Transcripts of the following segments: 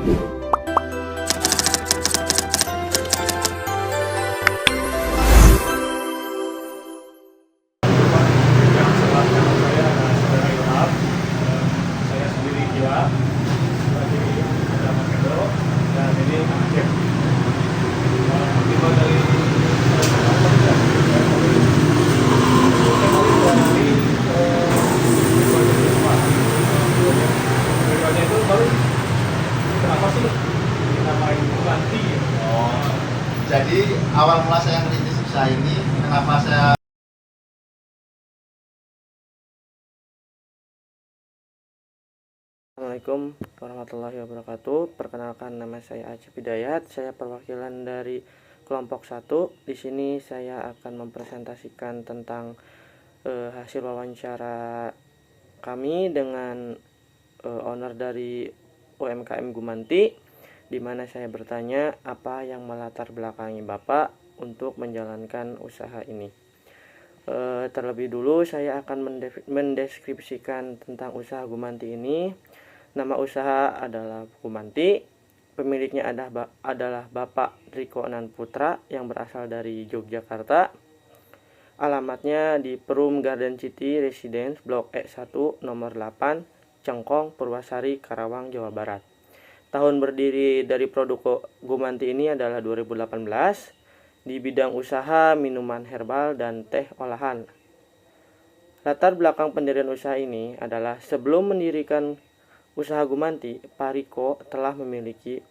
Saya sendiri Gila, sebagai Ketua Markedo, dan ini Aceh. Tiba dari itu baru kenapa sih dinamain Gumanti? Oh, jadi awal mula saya merintis usaha ini, kenapa saya Assalamualaikum warahmatullahi wabarakatuh. Perkenalkan, nama saya Aceh Hidayat. Saya perwakilan dari kelompok 1. Di sini saya akan mempresentasikan tentang hasil wawancara kami dengan owner dari UMKM Gumanti, di mana saya bertanya apa yang melatar belakangi Bapak untuk menjalankan usaha ini. Terlebih dulu saya akan mendeskripsikan tentang usaha Gumanti ini. Nama usaha adalah Gumanti. Pemiliknya adalah Bapak Riko Nan Putra yang berasal dari Yogyakarta. Alamatnya di Perum Garden City Residence Blok E1 nomor 8, Cengkong, Purwasari, Karawang, Jawa Barat. Tahun berdiri dari produk Gumanti ini adalah 2018 di bidang usaha minuman herbal dan teh olahan. Latar belakang pendirian usaha ini adalah sebelum mendirikan usaha Gumanti, Pak Riko telah memiliki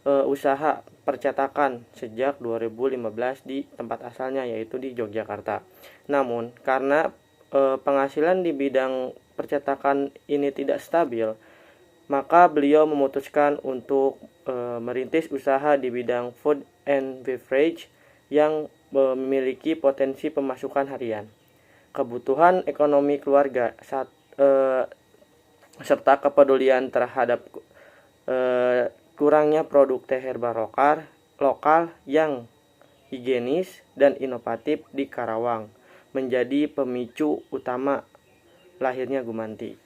usaha percetakan sejak 2015 di tempat asalnya, yaitu di Yogyakarta. Namun karena penghasilan di bidang percetakan ini tidak stabil, maka beliau memutuskan untuk merintis usaha di bidang food and beverage yang memiliki potensi pemasukan harian, kebutuhan ekonomi keluarga serta kepedulian terhadap kurangnya produk teh herbal lokal yang higienis dan inovatif di Karawang menjadi pemicu utama lahirnya Gumanti.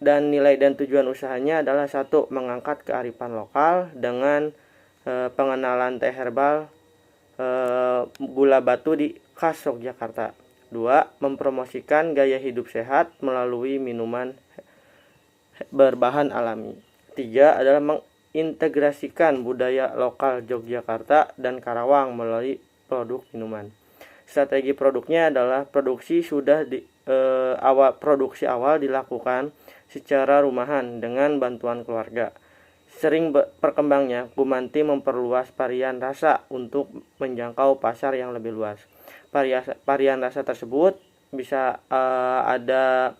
Dan nilai dan tujuan usahanya adalah: 1. Mengangkat kearifan lokal dengan pengenalan teh herbal gula batu di khas Yogyakarta. 2. Mempromosikan gaya hidup sehat melalui minuman berbahan alami. 3. Adalah mengintegrasikan budaya lokal Yogyakarta dan Karawang melalui produk minuman. Strategi produknya adalah produksi awal dilakukan secara rumahan dengan bantuan keluarga. Sering berkembangnya, Gumanti memperluas varian rasa untuk menjangkau pasar yang lebih luas. Varian rasa tersebut bisa ada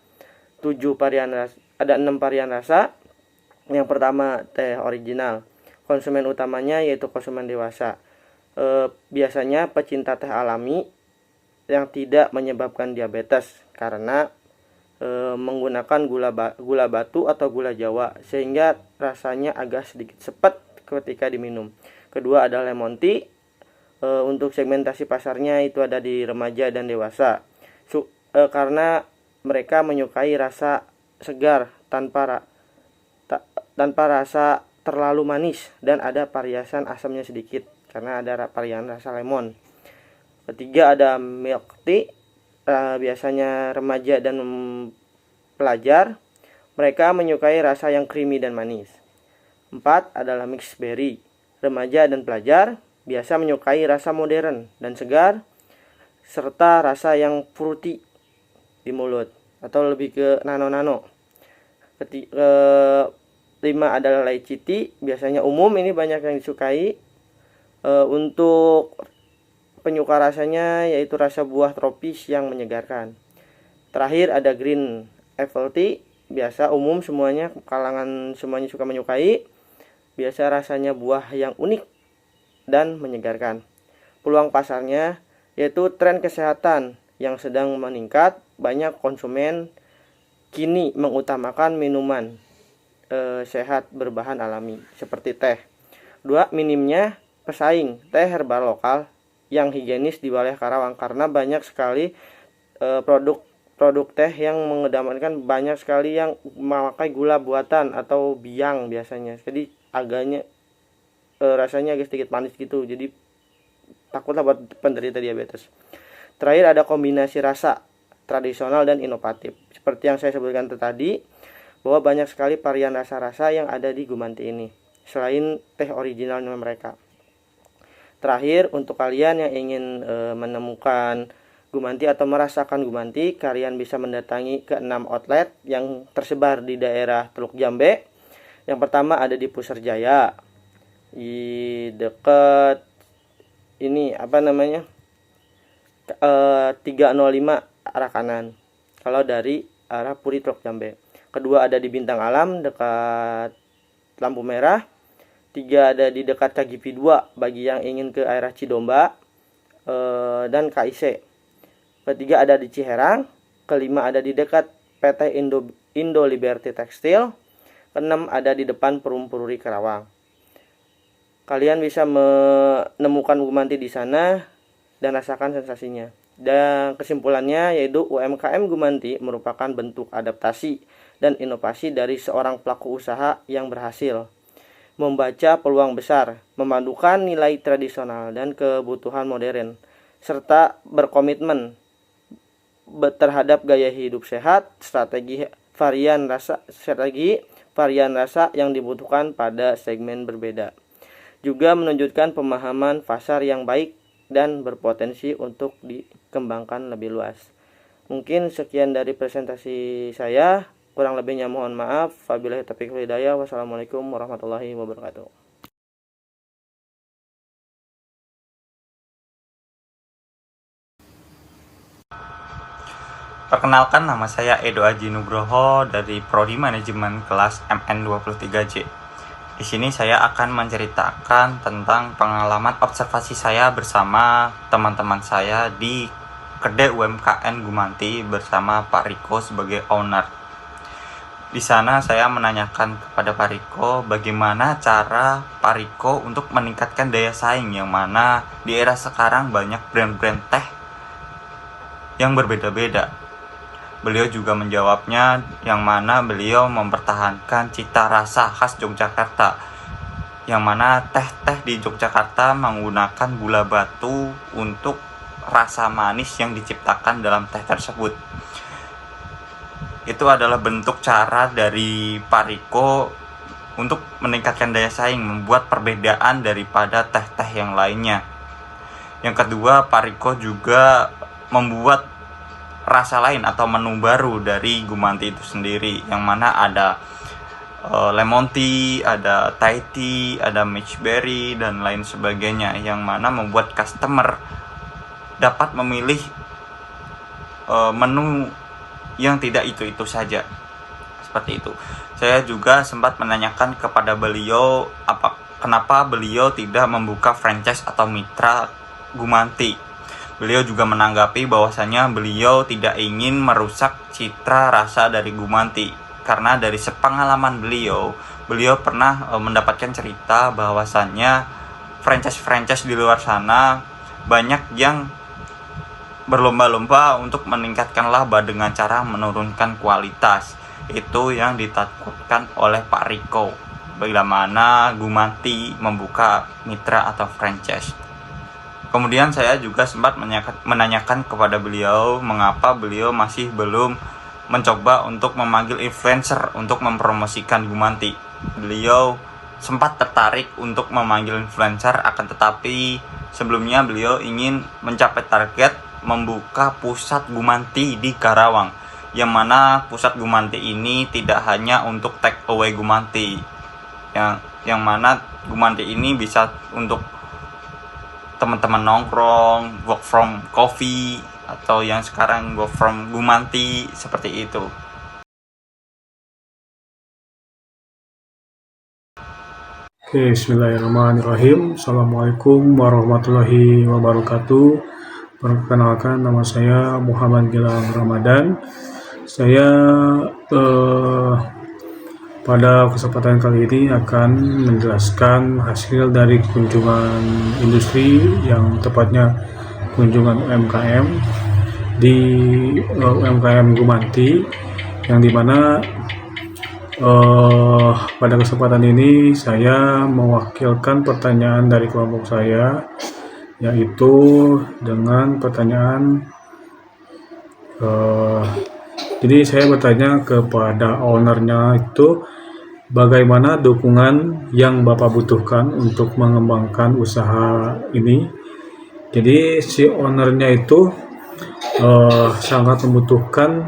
7 varian rasa. Ada 6 varian rasa. Yang pertama, teh original. Konsumen utamanya yaitu konsumen dewasa. Biasanya pecinta teh alami yang tidak menyebabkan diabetes karena menggunakan gula batu atau gula Jawa, sehingga rasanya agak sedikit sepet ketika diminum. Kedua adalah lemon tea. Untuk segmentasi pasarnya itu ada di remaja dan dewasa. Karena mereka menyukai rasa segar tanpa rasa terlalu manis, dan ada variasi asamnya sedikit karena ada varian rasa lemon. Ketiga ada milk tea. Biasanya remaja dan pelajar, mereka menyukai rasa yang creamy dan manis. 4 adalah mixed berry. Remaja dan pelajar biasa menyukai rasa modern dan segar serta rasa yang fruity di mulut atau lebih ke nano-nano. 5 adalah lychee tea. Biasanya umum, ini banyak yang disukai. Untuk penyuka rasanya yaitu rasa buah tropis yang menyegarkan. Terakhir ada green apple tea. Biasa umum, kalangan semuanya suka menyukai. Biasa rasanya buah yang unik dan menyegarkan. Peluang pasarnya yaitu tren kesehatan yang sedang meningkat. Banyak konsumen kini mengutamakan minuman sehat berbahan alami seperti teh. 2. Minimnya pesaing teh herbal lokal yang higienis di wilayah Karawang, karena banyak sekali produk teh yang mengedepankan banyak sekali yang memakai gula buatan atau biang biasanya. Jadi agaknya rasanya agak sedikit manis gitu, jadi takutlah buat penderita diabetes. Terakhir ada kombinasi rasa tradisional dan inovatif. Seperti yang saya sebutkan tadi, bahwa banyak sekali varian rasa-rasa yang ada di Gumanti ini, selain teh originalnya mereka. Terakhir, untuk kalian yang ingin menemukan Gumanti atau merasakan Gumanti, kalian bisa mendatangi ke 6 outlet yang tersebar di daerah Teluk Jambe. Yang pertama ada di Puserjaya, di dekat ini 305 arah kanan kalau dari arah Puri Teluk Jambe. Kedua ada di Bintang Alam dekat lampu merah. 3 ada di dekat Cagipi 2 bagi yang ingin ke arah Cidomba dan KIC. Ketiga ada di Ciherang. Kelima ada di dekat PT Indo Liberty Textile. Keenam ada di depan Perum Pururi Karawang. Kalian bisa menemukan Gumanti di sana dan rasakan sensasinya. Dan kesimpulannya yaitu UMKM Gumanti merupakan bentuk adaptasi dan inovasi dari seorang pelaku usaha yang berhasil membaca peluang besar, memadukan nilai tradisional dan kebutuhan modern, serta berkomitmen terhadap gaya hidup sehat, strategi varian rasa yang dibutuhkan pada segmen berbeda. Juga menunjukkan pemahaman pasar yang baik dan berpotensi untuk dikembangkan lebih luas. Mungkin sekian dari presentasi saya. Kurang lebihnya mohon maaf. Wabillahi taufiq wal hidayah. Wassalamualaikum warahmatullahi wabarakatuh. Perkenalkan, nama saya Edo Aji Nugroho dari Prodi Manajemen kelas MN23J. Di sini saya akan menceritakan tentang pengalaman observasi saya bersama teman-teman saya di kedai UMKM Gumanti bersama Pak Riko sebagai owner. Di sana saya menanyakan kepada Pak Riko bagaimana cara Pak Riko untuk meningkatkan daya saing, yang mana di era sekarang banyak brand-brand teh yang berbeda-beda. Beliau juga menjawabnya, yang mana beliau mempertahankan cita rasa khas Yogyakarta, yang mana teh-teh di Yogyakarta menggunakan gula batu untuk rasa manis yang diciptakan dalam teh tersebut. Itu adalah bentuk cara dari Pak Riko untuk meningkatkan daya saing, membuat perbedaan daripada teh-teh yang lainnya. Yang kedua, Pak Riko juga membuat rasa lain atau menu baru dari Gumanti itu sendiri, yang mana ada lemon tea, ada Thai tea, ada match berry dan lain sebagainya, yang mana membuat customer dapat memilih menu yang tidak itu-itu saja. Seperti itu. Saya juga sempat menanyakan kepada beliau kenapa beliau tidak membuka franchise atau mitra Gumanti. Beliau juga menanggapi bahwasanya beliau tidak ingin merusak citra rasa dari Gumanti, karena dari sepengalaman beliau pernah mendapatkan cerita bahwasanya franchise di luar sana banyak yang berlomba-lomba untuk meningkatkan laba dengan cara menurunkan kualitas. Itu yang ditakutkan oleh Pak Riko bila mana Gumanti membuka mitra atau franchise. Kemudian saya juga sempat menanyakan kepada beliau mengapa beliau masih belum mencoba untuk memanggil influencer untuk mempromosikan Gumanti. Beliau sempat tertarik untuk memanggil influencer, akan tetapi sebelumnya beliau ingin mencapai target membuka pusat Gumanti di Karawang, yang mana pusat Gumanti ini tidak hanya untuk take away Gumanti, yang mana Gumanti ini bisa untuk teman-teman nongkrong, work from coffee, atau yang sekarang work from Gumanti, seperti itu. Oke, bismillahirrahmanirrahim. Assalamualaikum warahmatullahi wabarakatuh. Perkenalkan, nama saya Muhammad Gilang Ramadan. Saya pada kesempatan kali ini akan menjelaskan hasil dari kunjungan industri, yang tepatnya kunjungan UMKM di UMKM Gumanti, yang dimana pada kesempatan ini saya mewakilkan pertanyaan dari kelompok saya, yaitu dengan pertanyaan jadi saya bertanya kepada ownernya itu, bagaimana dukungan yang Bapak butuhkan untuk mengembangkan usaha ini. Jadi si ownernya itu sangat membutuhkan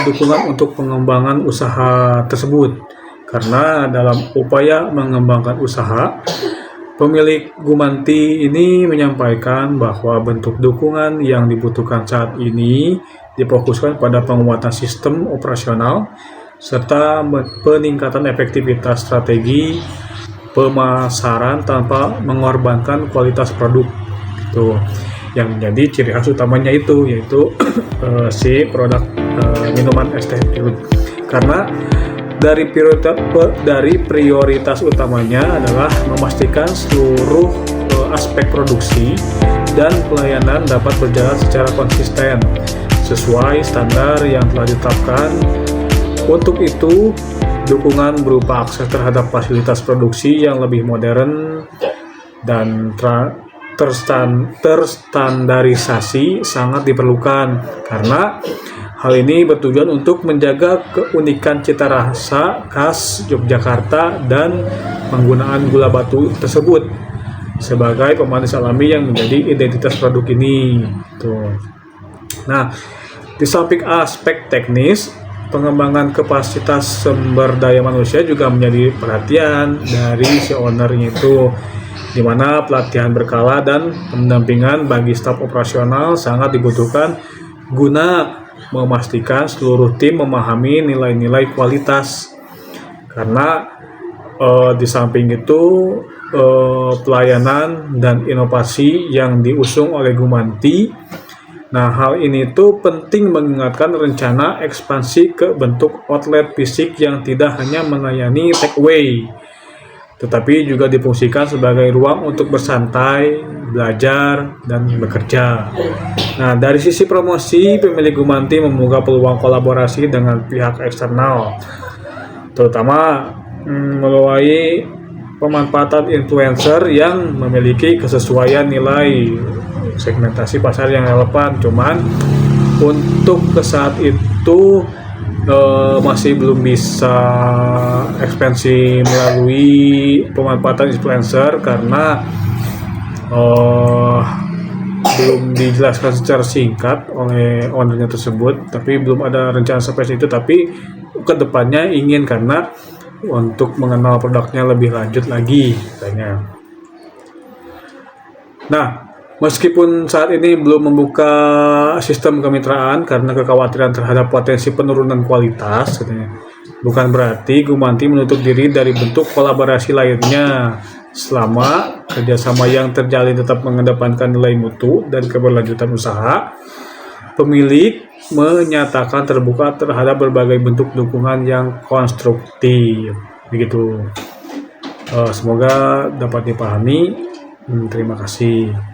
dukungan untuk pengembangan usaha tersebut, karena dalam upaya mengembangkan usaha, pemilik Gumanti ini menyampaikan bahwa bentuk dukungan yang dibutuhkan saat ini difokuskan pada penguatan sistem operasional serta peningkatan efektivitas strategi pemasaran tanpa mengorbankan kualitas produk. Itu yang menjadi ciri khas utamanya itu, yaitu si produk minuman es teh Pirut. Karena dari prioritas utamanya adalah memastikan seluruh aspek produksi dan pelayanan dapat berjalan secara konsisten sesuai standar yang telah ditetapkan. Untuk itu, dukungan berupa akses terhadap fasilitas produksi yang lebih modern dan terstandarisasi sangat diperlukan, karena hal ini bertujuan untuk menjaga keunikan cita rasa khas Yogyakarta dan penggunaan gula batu tersebut sebagai pemanis alami yang menjadi identitas produk ini. Tuh. Nah, di samping aspek teknis, pengembangan kapasitas sumber daya manusia juga menjadi perhatian dari si ownernya itu, di mana pelatihan berkala dan pendampingan bagi staf operasional sangat dibutuhkan guna memastikan seluruh tim memahami nilai-nilai kualitas. Karena di samping itu pelayanan dan inovasi yang diusung oleh Gumanti, nah hal ini tuh penting mengingatkan rencana ekspansi ke bentuk outlet fisik yang tidak hanya melayani take away, tetapi juga difungsikan sebagai ruang untuk bersantai, belajar, dan bekerja. Nah, dari sisi promosi, pemilik Gumanti membuka peluang kolaborasi dengan pihak eksternal, terutama melalui pemanfaatan influencer yang memiliki kesesuaian nilai segmentasi pasar yang relevan. Cuman untuk saat itu masih belum bisa ekspansi melalui pemanfaatan influencer karena belum dijelaskan secara singkat oleh ownernya tersebut, tapi belum ada rencana seperti itu. Tapi kedepannya ingin, karena untuk mengenal produknya lebih lanjut lagi katanya. Nah, meskipun saat ini belum membuka sistem kemitraan karena kekhawatiran terhadap potensi penurunan kualitas, katanya, bukan berarti Gumanti menutup diri dari bentuk kolaborasi lainnya selama kerjasama yang terjalin tetap mengedepankan nilai mutu dan keberlanjutan usaha. Pemilik menyatakan terbuka terhadap berbagai bentuk dukungan yang konstruktif. Begitu. Semoga dapat dipahami. Terima kasih.